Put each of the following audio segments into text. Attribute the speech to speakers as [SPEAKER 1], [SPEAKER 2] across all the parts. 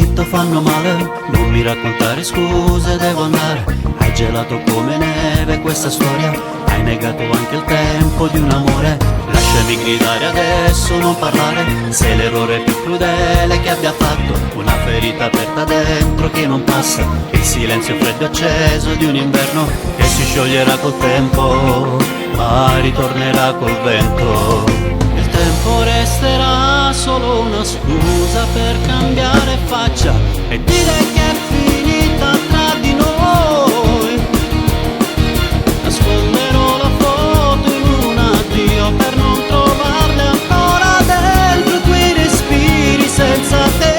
[SPEAKER 1] scritto fanno male. Non mi raccontare scuse, devo andare. Hai gelato come neve questa storia. Hai negato anche il tempo di un amore. Lasciami gridare adesso, non parlare. Sei l'errore più crudele che abbia fatto. Una ferita aperta dentro che non passa. Il silenzio freddo e acceso di un inverno che si scioglierà col tempo, ma ritornerà col vento. Il tempo resterà solo una scusa per cambiare faccia e dire che è finita tra di noi. Nasconderò la foto in un addio per non trovarle ancora dentro quei respiri senza te.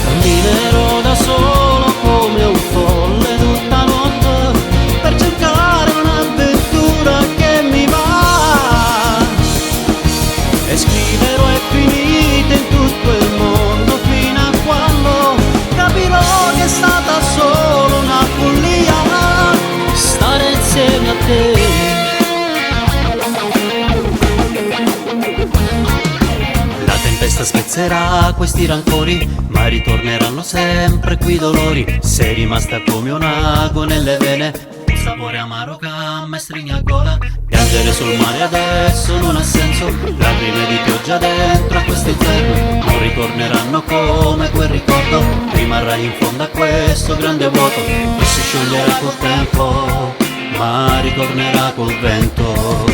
[SPEAKER 1] Camminerò da solo come un folle tutta notte per cercare un'avventura che mi va. E scriverò è finita in tutto il mondo fino a quando capirò che è stata solo una follia stare insieme a te. La tempesta spezzerà questi rancori, ma ritorneranno sempre quei dolori. Sei rimasta come un ago nelle vene, un sapore amaro gamma e stringe a gola. Piangere sul mare adesso non ha senso, lacrime di pioggia dentro a questo inferno. Non ritorneranno come quel ricordo, rimarrai in fondo a questo grande vuoto che si scioglierà col tempo, ma ritornerà col vento.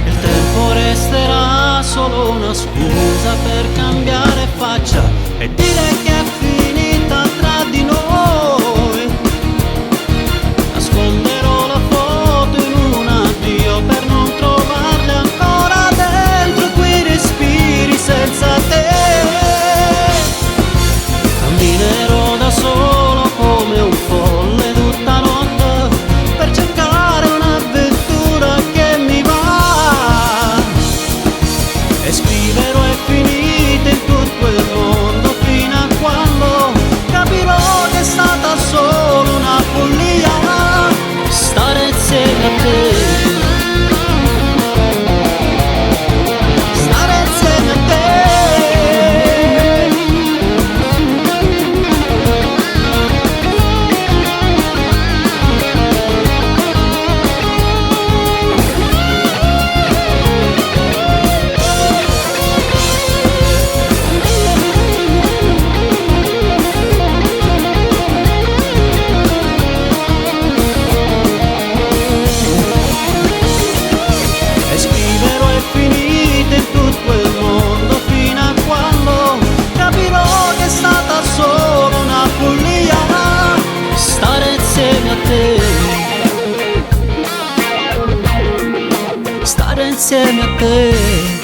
[SPEAKER 1] Il tempo resterà solo una scusa per cambiare faccia e dire che è finita tra di noi. Nasconderò la foto in un addio per non trovarle ancora dentro quei respiri senza te. Camminerò da solo come un folle tutta notte per cercare un'avventura che mi va. E scriverò è finita in tutto il mondo fino a quando capirò che è stata solo una follia stare insieme a te. Stare insieme a te. E scriverò è finita in tutto il mondo fino a quando capirò che è stata solo una follia stare insieme a te. Stare insieme a te.